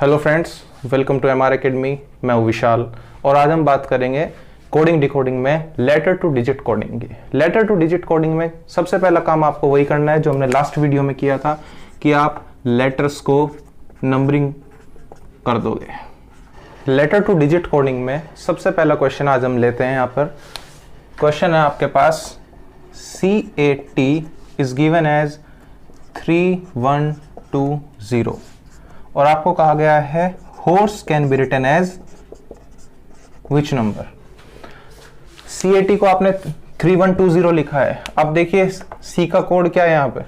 Hello friends, welcome to MR academy. मैं हूं विशाल और आज हम बात करेंगे कोडिंग डिकोडिंग में लेटर टू डिजिट कोडिंग की। लेटर टू डिजिट कोडिंग में सबसे पहला काम आपको वही करना है जो हमने लास्ट वीडियो में किया था कि आप लेटर्स को नंबरिंग कर दोगे। लेटर टू डिजिट कोडिंग में सबसे पहला क्वेश्चन आज हम लेते हैं। यहाँ पर क्वेश्चन है आपके पास CAT इज गिवन एज 3120 और आपको कहा गया है horse can be written as which number. CAT को आपने 3120 लिखा है। अब देखिए C का कोड क्या है, यहाँ पे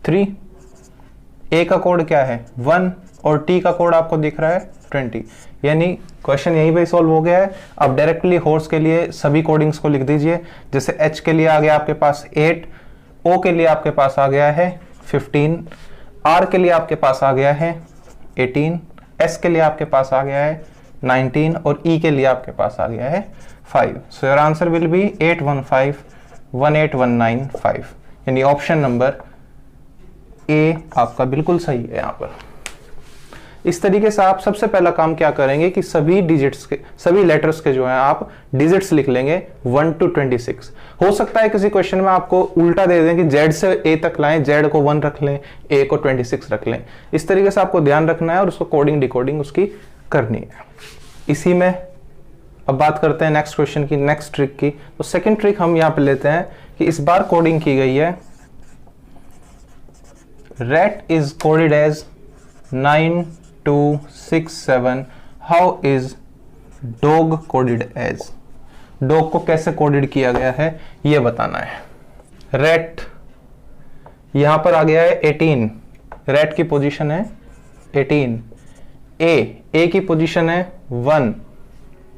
3, A का कोड क्या है 1 और T का कोड आपको दिख रहा है 20। यानी क्वेश्चन यहीं पे सॉल्व हो गया है। अब डायरेक्टली हॉर्स के लिए सभी कोडिंग्स को लिख दीजिए। जैसे H के लिए आ गया आपके पास 8, O के लिए आपके पास आ गया है 15, R के लिए आपके पास आ गया है 18, S के लिए आपके पास आ गया है 19 और E के लिए आपके पास आ गया है 5। सो योर आंसर विल बी 81518119 यानी ऑप्शन नंबर A आपका बिल्कुल सही है। यहाँ पर इस तरीके से आप सबसे पहला काम क्या करेंगे कि सभी डिजिट्स के, सभी लेटर्स के जो है आप डिजिट्स लिख लेंगे 1 to 26। हो सकता है किसी क्वेश्चन में आपको उल्टा दे दें कि Z से A तक लाएं, Z को 1 रख लें, A को 26 रख लें। इस तरीके से आपको ध्यान रखना है और उसको कोडिंग डिकोडिंग उसकी करनी है। इसी में अब बात करते हैं नेक्स्ट क्वेश्चन की, नेक्स्ट ट्रिक की। तो सेकेंड ट्रिक हम यहाँ पे लेते हैं कि इस बार कोडिंग की गई है rat is coded as 9267। How is dog coded as. Dog को कैसे कोडेड किया गया है ये बताना है। रैट यहां पर आ गया है 18, रैट की पोजीशन है 18, ए की पोजीशन है 1,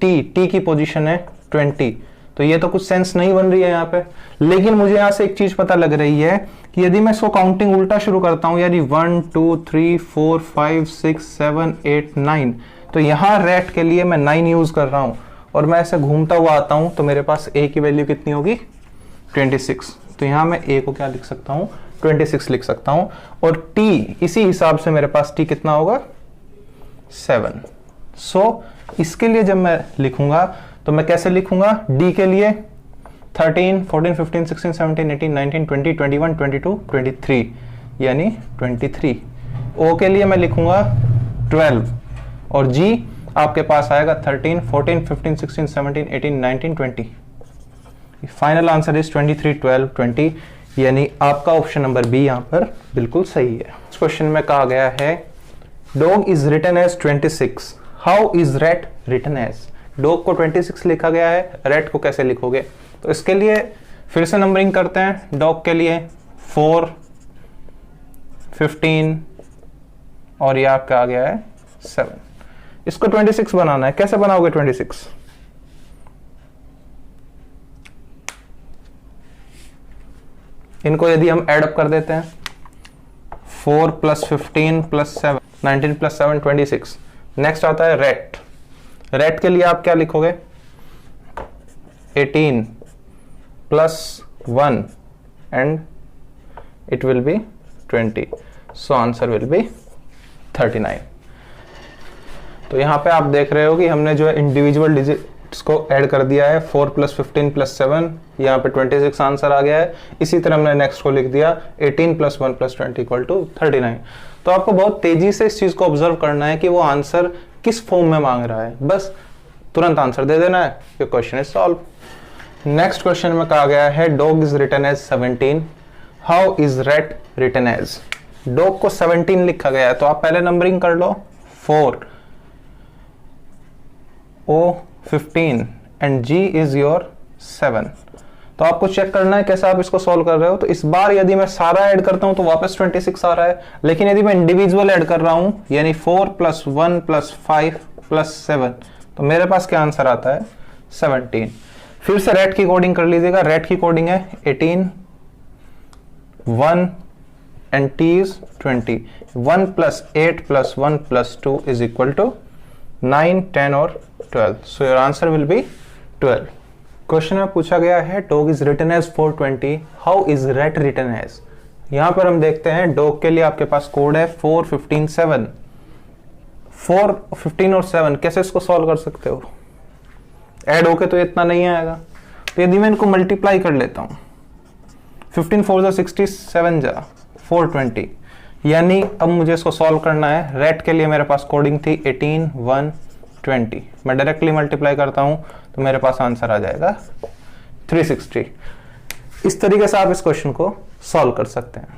टी की पोजीशन है 20। तो ये तो कुछ सेंस नहीं बन रही है यहाँ पे। लेकिन मुझे यहां से एक चीज पता लग रही है कि यदि मैं इसको काउंटिंग उल्टा शुरू करता हूं, यानी 1 2 3 4 5 6 7 8 9, तो यहां रैट के लिए मैं 9 यूज कर रहा हूं और मैं ऐसे घूमता हुआ आता हूं तो मेरे पास ए की वैल्यू कितनी होगी 26। तो यहां मैं ए को क्या लिख सकता हूं 26 लिख सकता हूं और टी इसी हिसाब से मेरे पास टी कितना होगा 7। सो इसके लिए जब मैं लिखूंगा तो मैं कैसे लिखूंगा, डी के लिए 13 14 15 16 17 18 19 20 21 22 23 यानी 23। ओ के लिए मैं लिखूंगा 12 और जी आपके पास आएगा 13 14 15 16 17 18 19 20। फाइनल आंसर इज 23 12 20 यानी आपका ऑप्शन नंबर बी यहां पर बिल्कुल सही है। इस क्वेश्चन में कहा गया है dog is written as 26। How is rat written as. Dog को 26 लिखा गया है, रैट को कैसे लिखोगे। तो इसके लिए फिर से नंबरिंग करते हैं। डॉग के लिए 4 15 और ये आपका आ गया है 7। इसको 26 बनाना है। कैसे बनाओगे 26, इनको यदि हम एड अप कर देते हैं 4 + 15 + 7 19 + 7 26। नेक्स्ट आता है रैट। रैट के लिए आप क्या लिखोगे 18 + 1 and it will be 20। so answer will be 39। तो यहां पे आप देख रहे हो कि हमने जो है इंडिविजुअल डिजिट्स को ऐड कर दिया है 4 + 15 + 7, यहाँ पे 26 आंसर आ गया है। इसी तरह हमने नेक्स्ट को लिख दिया 18 + 1 + 20 = 39। तो आपको बहुत तेजी से इस चीज को ऑब्जर्व करना है कि वो आंसर किस फॉर्म में मांग रहा है, बस तुरंत आंसर दे देना है, ये question is solve. Next question में कहा गया है dog is written as 17। How is rat written as. Dog को 17 लिखा गया है तो आप पहले नंबरिंग कर लो 4 O 15 and G is your 7। तो आपको चेक करना है कैसे आप इसको सॉल्व कर रहे हो। तो इस बार यदि मैं सारा ऐड करता हूं तो वापस 26 आ रहा है, लेकिन यदि मैं इंडिविजुअल ऐड कर रहा हूं यानी 4 + 1 + 5 + 7 तो मेरे पास क्या आंसर आता है 17। फिर से रैट की कोडिंग कर लीजिएगा। रैट की कोडिंग है 18 1 and T is 20। 1 + 8 + 1 + 2 is equal to 9 10 और 12। So your answer will be 12। Question में पूछा गया है dog is written as 420। How is rat written as. यहां पर हम देखते हैं डॉग के लिए आपके पास कोड है 4 15 7 4, 15 और 7 कैसे इसको सॉल्व कर सकते हो? ऐड होके तो इतना नहीं आएगा, तो यदि मैं इनको मल्टीप्लाई कर लेता हूँ, 15 4 जा 67 जा 420, यानी अब मुझे इसको सॉल्व करना है। रेट के लिए मेरे पास कोडिंग थी 18 1 20, मैं डायरेक्टली मल्टीप्लाई करता हूँ तो मेरे पास आंसर आ जाएगा 360। इस तरीके से आप इस क्वेश्चन को सॉल्व कर सकते हैं।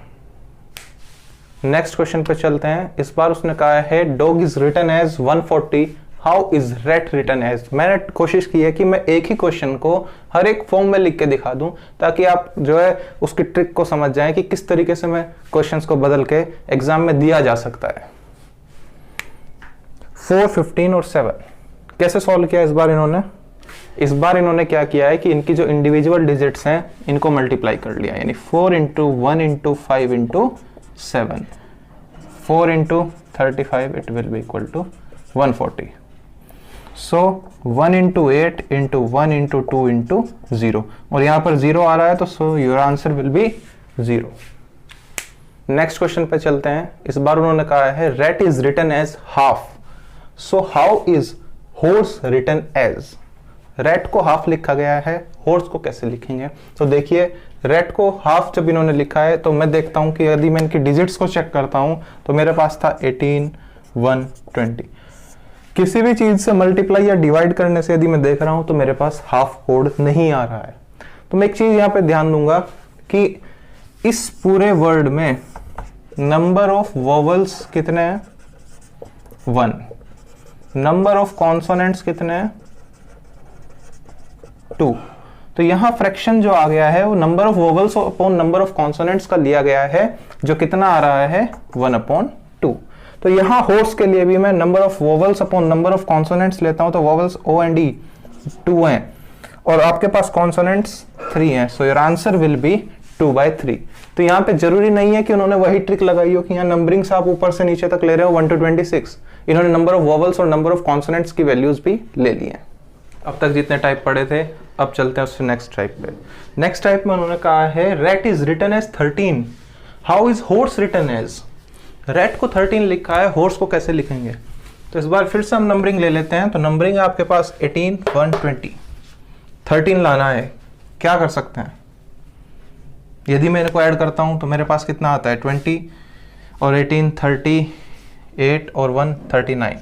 नेक्स्ट क्वेश्चन पे चलते हैं। इस बार उसने कहा है dog is written as 140, how is rat written as. मैंने कोशिश की है कि मैं एक ही क्वेश्चन को हर एक फॉर्म में लिख के दिखा दूं, ताकि आप जो है उसकी ट्रिक को समझ जाएं कि किस तरीके से मैं क्वेश्चंस को बदल के एग्जाम में दिया जा सकता है। 4, 15 और 7 कैसे सॉल्व किया इस बार इन्होंने? इस बार इन्होंने क्या किया है कि इनकी जो इंडिविजुअल डिजिट्स हैं इनको मल्टीप्लाई कर लिया, यानी 4 into 1 into 5 into 7, 4 into 35 it will be equal to 140। So 1 into 8 into 1 into 2 into 0, और यहां पर 0 आ रहा है तो so your answer will be 0। Next question पे चलते हैं। इस बार उन्होंने कहा है rat is written as half, so how is horse written as. Rat को हाफ लिखा गया है, हॉर्स को कैसे लिखेंगे? तो देखिए, रेट को हाफ जब इन्होंने लिखा है तो मैं देखता हूं कि यदि मैं इनकी डिजिट्स को चेक करता हूं तो मेरे पास था 18 1 20। किसी भी चीज से मल्टीप्लाई या डिवाइड करने से यदि मैं देख रहा हूं तो मेरे पास हाफ कोड नहीं आ रहा है। तो मैं एक चीज यहां पे ध्यान दूंगा कि इस पूरे वर्ड में नंबर ऑफ वोवल्स कितने हैं? 1। नंबर ऑफ कॉन्सोनेंट्स कितने हैं? 2। तो यहां फ्रैक्शन जो आ गया है वो number of vowels upon number of consonants का लिया गया है, जो कितना आ रहा है 1/2। तो यहां हॉर्स के लिए भी मैं number of vowels upon number of consonants लेता हूं, तो वोवल्स ओ एंड ई 2 हैं और आपके पास कॉन्सोनेंट्स 3 हैं, सो योर आंसर विल बी 2/3। तो यहाँ पे जरूरी नहीं है कि उन्होंने वही ट्रिक लगाई हो कि यहाँ नंबरिंग्स आप ऊपर से नीचे तक ले रहे हो 1 to 26। इन्होंने नंबर ऑफ वोवल्स और नंबर ऑफ कॉन्सोनेंट्स की वैल्यूज भी ले ली हैं। अब तक जितने टाइप पढ़े थे, अब चलते हैं उससे नेक्स्ट टाइप पे। नेक्स्ट टाइप में उन्होंने कहा है rat is written as 13, how is horse written as. Rat को 13 लिखा है, हॉर्स को कैसे लिखेंगे? तो इस बार फिर से हम नंबरिंग ले लेते हैं। तो नंबरिंग है आपके पास 18 1 20, 13 लाना है। क्या कर सकते हैं? यदि मैं इनको ऐड करता हूं तो मेरे पास कितना आता है? 20 और 18 38 और 1 39,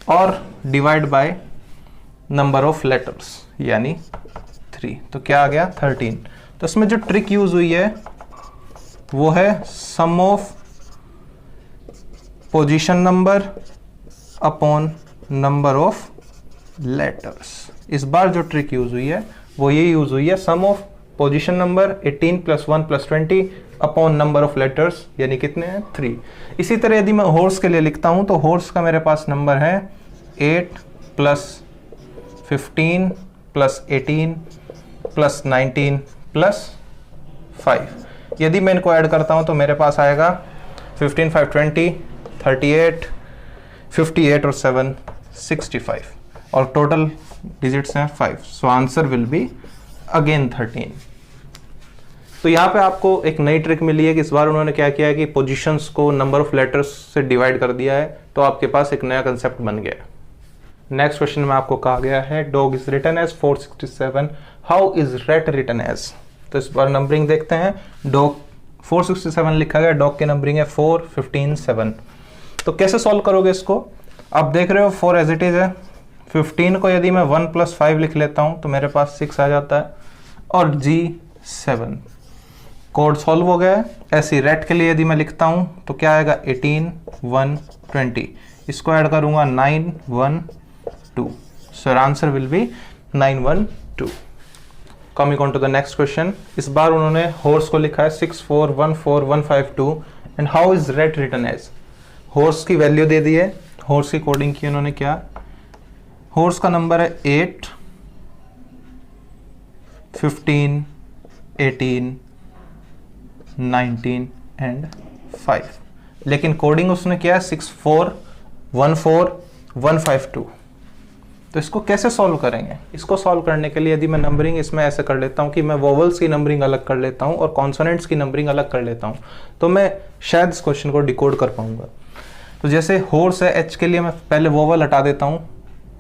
और divide by number of letters यानी 3, तो क्या आ गया 13। तो इसमें जो ट्रिक यूज हुई है वो है sum of position number upon number of letters. इस बार जो ट्रिक यूज हुई है वो ये यूज हुई है sum of position number 18 + 1 + 20 upon number of letters, यानी कितने हैं 3। इसी तरह यदि मैं हॉर्स के लिए लिखता हूं तो हॉर्स का मेरे पास नंबर है 8 + 15 + 18 + 19 + 5। यदि मैं इनको ऐड करता हूं तो मेरे पास आएगा 15 5 20 38 58 और 7 65, और टोटल डिजिट्स हैं 5, सो आंसर विल बी अगेन 13। तो यहाँ पे आपको एक नई ट्रिक मिली है कि इस बार उन्होंने क्या किया है कि पोजीशंस को नंबर ऑफ लेटर्स से डिवाइड कर दिया है, तो आपके पास एक नया कंसेप्ट बन गया है। नेक्स्ट क्वेश्चन में आपको कहा गया है dog is written as 467, how is rat written as. तो इस बार नंबरिंग देखते हैं। डॉग 467 लिखा गया, डॉग की नंबरिंग है 4 15 7। तो कैसे सॉल्व करोगे इसको? आप देख रहे हो 4 एज इट इज है। 15 को यदि मैं 1 + 5 लिख लेता हूं तो मेरे पास 6 आ जाता है, और G 7। कोड सॉल्व हो गया है। ऐसी रेट के लिए यदि मैं लिखता हूं तो क्या आएगा 18 1 20, इसको ऐड करूंगा 9 1 2, so answer will be 9 1 2। Coming on to the next question. इस बार उन्होंने हॉर्स को लिखा है 6 4 1 4 1 5 2, and how is rat written as. Horse की वैल्यू दे दी है, हॉर्स की कोडिंग की उन्होंने क्या, हॉर्स का नंबर है 8 15 18 19 एंड 5, लेकिन कोडिंग उसने किया है 6 4 1 4 1 5 2। तो इसको कैसे सॉल्व करेंगे? इसको सॉल्व करने के लिए यदि मैं नंबरिंग इसमें ऐसे कर लेता हूं कि मैं वोवल्स की नंबरिंग अलग कर लेता हूं और कॉन्सोनेंट्स की नंबरिंग अलग कर लेता हूं, तो मैं शायद इस क्वेश्चन को डिकोड कर पाऊंगा। तो जैसे हॉर्स है, एच के लिए मैं पहले वोवल हटा देता हूँ,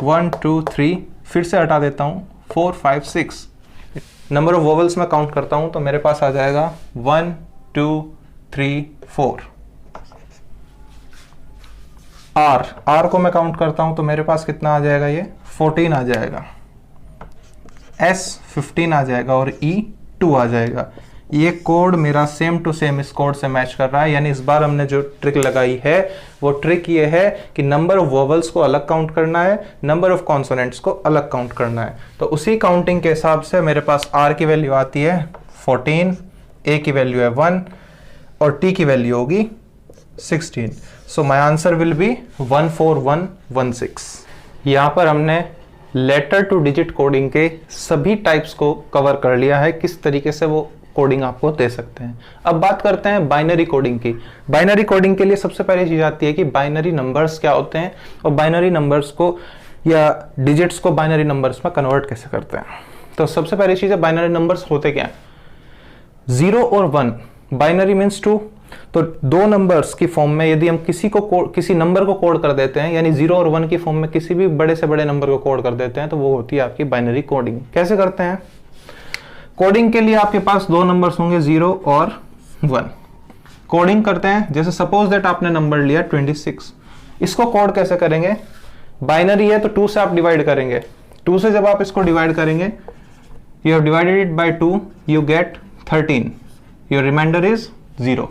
1 2 3, फिर से हटा देता हूँ 4 5 6, नंबर ऑफ वोवल्स में काउंट करता हूँ तो मेरे पास आ जाएगा 1 2 3 4। आर को मैं काउंट करता हूँ तो मेरे पास कितना आ जाएगा, ये 14 आ जाएगा, एस 15 आ जाएगा और ई 2 आ जाएगा। ये कोड मेरा सेम टू सेम इस कोड से मैच कर रहा है, यानी इस बार हमने जो ट्रिक लगाई है वो ट्रिक ये है कि नंबर ऑफ वोवल्स को अलग काउंट करना है, नंबर ऑफ कॉन्सोनेंट्स को अलग काउंट करना है। तो उसी काउंटिंग के हिसाब से मेरे पास आर की वैल्यू आती है 14, ए की वैल्यू है 1 और टी की वैल्यू होगी 16। So my answer will B 14116। यहां पर हमने लेटर टू डिजिट कोडिंग के सभी टाइप्स को कवर कर लिया है, किस तरीके से वो कोडिंग आपको दे सकते हैं। अब बात करते हैं बाइनरी कोडिंग की। बाइनरी कोडिंग के लिए सबसे पहली चीज आती है कि बाइनरी नंबर्स क्या होते हैं और बाइनरी नंबर्स को या डिजिट्स को बाइनरी नंबर्स में कन्वर्ट कैसे करते हैं। तो सबसे पहली चीज है बाइनरी नंबर्स होते क्या है, 0 और 1। बाइनरी मीन्स 2, तो दो नंबर्स की फॉर्म में यदि हम किसी नंबर को कोड कर देते हैं, यानी 0 और 1 की फॉर्म में किसी भी बड़े से बड़े नंबर को कोड कर देते हैं, तो वो होती है आपकी बाइनरी कोडिंग। कैसे करते हैं कोडिंग के लिए, आपके पास दो नंबर्स होंगे 0 और 1। कोडिंग करते हैं, जैसे सपोज दैट आपने नंबर लिया 26, इसको कोड कैसे करेंगे, बाइनरी है तो 2 से आप डिवाइड करेंगे, 2 से जब आप इसको डिवाइड करेंगे, you have divided it by 2, you get 13, your reminder is 0।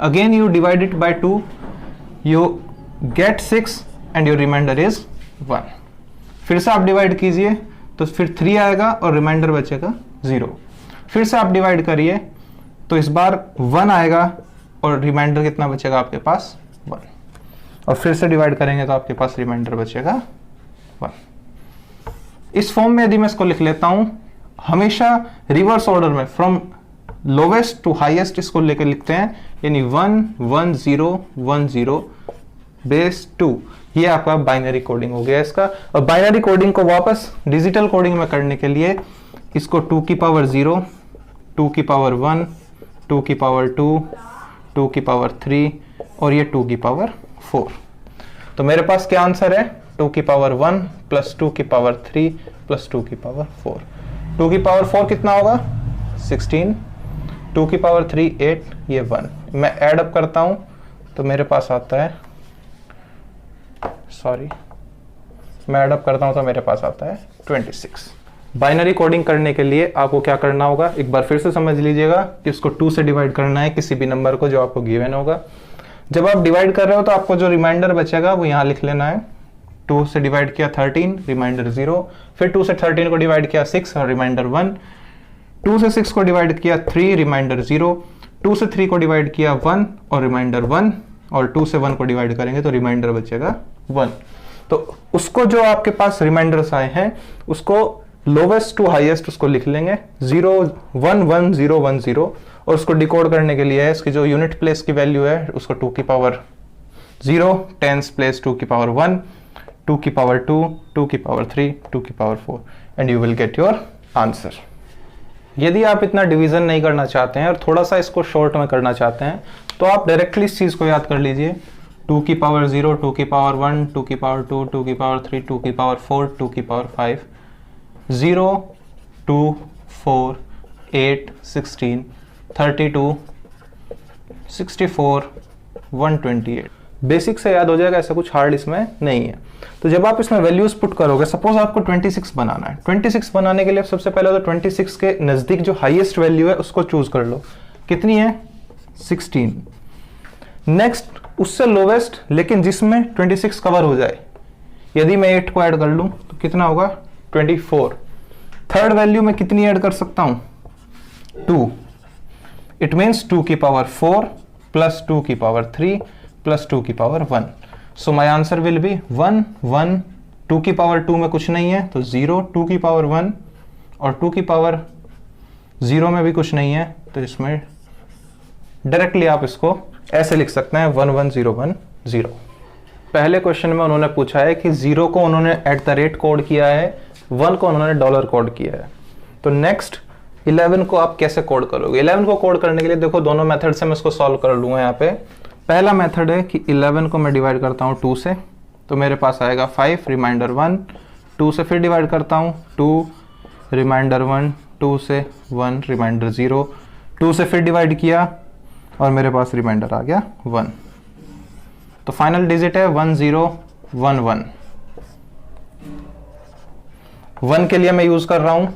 Again you divide it by 2, you get 6 and your reminder is 1। फिर से आप डिवाइड कीजिए तो फिर 3 आएगा और रिमाइंडर बचेगा 0। फिर से आप डिवाइड करिए तो इस बार 1 आएगा और रिमाइंडर कितना बचेगा आपके पास 1, और फिर से डिवाइड करेंगे तो आपके पास रिमाइंडर बचेगा 1। इस फॉर्म में यदि मैं इसको लिख लेता हूं, हमेशा रिवर्स ऑर्डर में फ्रॉम लोवेस्ट टू हाईएस्ट इसको लेकर लिखते हैं, यानी 1 1 0 1 0 बेस 2। ये आपका बाइनरी कोडिंग हो गया इसका। और बाइनरी कोडिंग को वापस डिजिटल कोडिंग में करने के लिए इसको 2 की पावर 0, 2 की पावर 1, 2 की पावर 2, 2 की पावर 3 और ये 2 की पावर 4। तो मेरे पास क्या आंसर है, 2 की पावर 1 प्लस 2 की पावर 3 प्लस 2 की पावर 4। 2 की पावर 4 कितना होगा 16, 2 की पावर 3 8, ये 1। मैं ऐड अप करता हूं तो मेरे पास आता है, मैं ऐड अप करता हूं तो मेरे पास आता है 26। बाइनरी कोडिंग करने के लिए आपको क्या करना होगा, एक बार फिर से समझ लीजिएगा कि उसको 2 से डिवाइड करना है किसी भी नंबर को जो आपको गिवन होगा। जब आप डिवाइड कर रहे हो तो आपको जो रिमाइंडर बचेगा वो यहां लिख लेना है। 2 से डिवाइड किया 13, रिमाइंडर 0, फिर 2 से 13 को डिवाइड किया 6 और रिमाइंडर 1, 2 से 6 को डिवाइड किया 3, रिमाइंडर 0, 2 से 3 को डिवाइड किया 1 और रिमाइंडर 1, और 2 से 1 को डिवाइड करेंगे तो रिमाइंडर बचेगा 1। तो उसको जो आपके पास रिमाइंडर्स आए हैं उसको लोवेस्ट टू हाईएस्ट उसको लिख लेंगे 0 1 1 0 1 0, और उसको डिकोड करने के लिए इसकी जो यूनिट प्लेस की वैल्यू है उसको 2 की पावर 0, टेंस प्लेस 2 की पावर 1, 2 की पावर 2, 2 की पावर 3, 2 की power 4, and you will get your answer. यदि आप इतना डिवीजन नहीं करना चाहते हैं और थोड़ा सा इसको शॉर्ट में करना चाहते हैं तो आप डायरेक्टली इस चीज को याद कर लीजिए, 2 की पावर 0, 2 की पावर 1, 2 की पावर 2, 2 की पावर 3, 2 की पावर 4, 2 की पावर 5, 0 2 4 8 16 32 64 128। बेसिक से याद हो जाएगा, ऐसा कुछ हार्ड इसमें नहीं है। तो जब आप इसमें वैल्यूज पुट करोगे, सपोज आपको 26 बनाना है, 26 बनाने के लिए सबसे पहले तो 26 के नजदीक जो हाईएस्ट वैल्यू है उसको चूज कर लो, कितनी है 16। नेक्स्ट उससे लोवेस्ट लेकिन जिसमें 26 कवर हो जाए, यदि मैं 8 को ऐड कर लूं तो कितना होगा 24। थर्ड वैल्यू में कितनी ऐड कर सकता हूं 2, इट मीन्स 2 की पावर 4 प्लस 2 की पावर 3 प्लस 2 की power 1। So my answer will B 1 1। 2 की पावर 2 में कुछ नहीं है तो 0, 2 की पावर 1 और 2 की पावर 0 में भी कुछ नहीं है, तो इसमें डायरेक्टली आप इसको ऐसे लिख सकते हैं 1 1 0 1 0। पहले क्वेश्चन में उन्होंने पूछा है कि 0 को उन्होंने @ कोड किया है, 1 को उन्होंने डॉलर कोड किया है। तो नेक्स्ट 11 को आप कैसे कोड करोगे। 11 को कोड करने के लिए देखो दोनों मेथड से मैं इसको सॉल्व कर लूंगा। यहाँ पे पहला मेथड है कि 11 को मैं डिवाइड करता हूँ 2 से, तो मेरे पास आएगा 5 रिमाइंडर 1, 2 से फिर डिवाइड करता हूँ 2 रिमाइंडर 1, 2 से 1 रिमाइंडर 0, 2 से फिर डिवाइड किया और मेरे पास रिमाइंडर आ गया 1। तो फाइनल डिजिट है 1011। 1 के लिए मैं यूज कर रहा हूं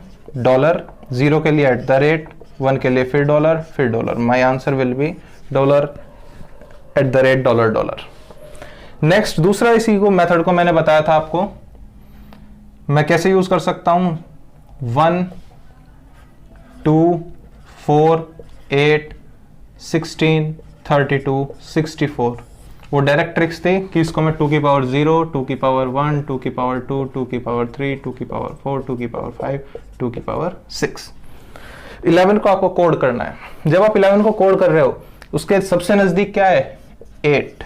डॉलर, 0 के लिए @ 1 के लिए फिर dollar. My answer will B $@$। Next दूसरा इसी को मेथड को मैंने बताया था आपको, मैं कैसे यूज कर सकता हूं। 1 2 4 8 16 32 64 वो डायरेक्ट ट्रिक्स थी कि इसको मैं 2 की पावर 0, 2 की पावर 1, 2 की पावर 2, 2 की पावर 3, 2 की पावर 4, 2 की पावर 5, 2 की पावर 6। 11 को आपको कोड करना है। जब आप 11 को कोड कर रहे हो उसके सबसे नजदीक क्या है 8,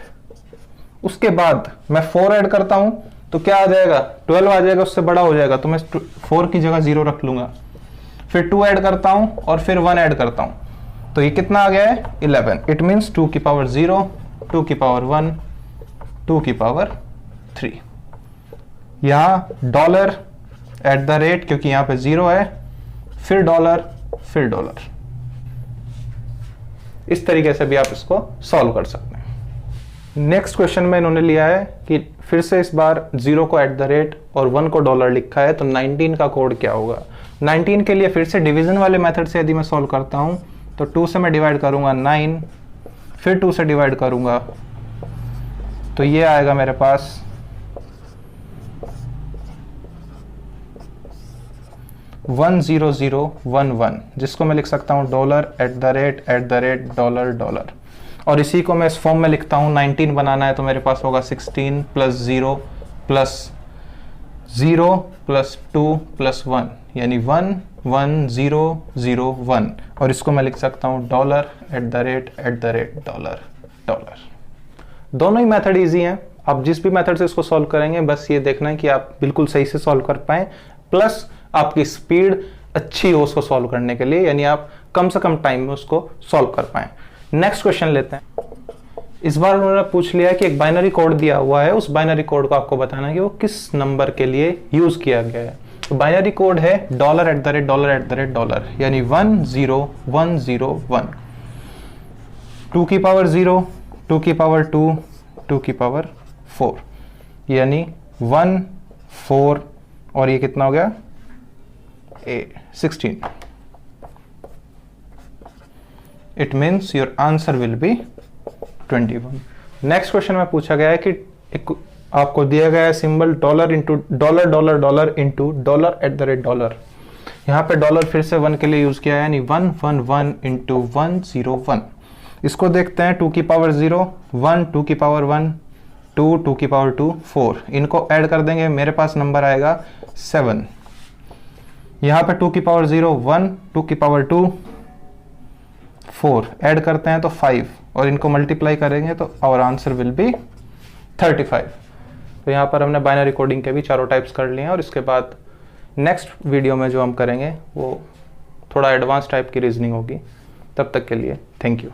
उसके बाद मैं 4 ऐड करता हूं तो क्या आ जाएगा 12 आ जाएगा, उससे बड़ा हो जाएगा तो मैं 4 की जगह 0 रख लूंगा, फिर 2 ऐड करता हूं और फिर 1 ऐड करता हूं तो ये कितना आ गया है 11। इट मीन्स 2 की पावर 0, 2 की पावर 1, 2 की पावर 3। यहां $@ क्योंकि यहां पे 0 है, फिर डॉलर। इस तरीके से भी आप इसको सॉल्व कर सकते हैं। नेक्स्ट क्वेश्चन में इन्होंने लिया है कि फिर से इस बार 0 को @ और 1 को डॉलर लिखा है, तो 19 का कोड क्या होगा। 19 के लिए फिर से डिवीजन वाले मेथड से यदि मैं सॉल्व करता हूं तो 2 से मैं डिवाइड करूंगा 9, फिर 2 से डिवाइड करूंगा तो ये आएगा मेरे पास 10011, जिसको मैं लिख सकता हूं $@$, और इसी को मैं इस फॉर्म में लिखता हूं। 19 बनाना है तो मेरे पास होगा 16 + 0 + 0 + 2 + 1 यानी 11001, और इसको मैं लिख सकता हूं $@$, दोनों ही मेथड इजी हैं। आप जिस भी मेथड से इसको सॉल्व करेंगे बस ये देखना है कि आप बिल्कुल सही से सॉल्व कर पाएं, प्लस आपकी स्पीड अच्छी हो उसको सॉल्व करने के लिए, यानी आप कम से कम टाइम में उसको सॉल्व कर पाएं। नेक्स्ट क्वेश्चन लेते हैं। इस बार उन्होंने पूछ लिया कि एक बाइनरी कोड दिया हुआ है, उस बाइनरी कोड को आपको बताना है कि वो किस नंबर के लिए यूज किया गया है। तो बाइनरी कोड है $@$, यानी 10101, 2 की पावर 0, 2 की पावर 2, 2 की पावर 4, यानी 1 4 और ये कितना हो गया 16। It means your answer will B 21। Next question में पूछा गया है कि आपको दिया गया है सिंबल $, इंटू $@$। यहाँ पे डॉलर फिर से 1 के लिए यूज किया है, यानी 111 इंटू 101। इसको देखते हैं 2 की पावर 0, 1, 2 की पावर 1, 2, 2 की पावर 2, 4। इनको ऐड कर देंगे, मेरे पास नंबर आएगा 7। यहाँ पे 2 की पावर 0, 1, 2 की पावर 2, 4 ऐड करते हैं तो 5, और इनको मल्टीप्लाई करेंगे तो आवर आंसर विल बी 35। तो यहाँ पर हमने बाइनरी कोडिंग के भी चारों टाइप्स कर लिए हैं, और इसके बाद नेक्स्ट वीडियो में जो हम करेंगे वो थोड़ा एडवांस टाइप की रीजनिंग होगी। तब तक के लिए थैंक यू।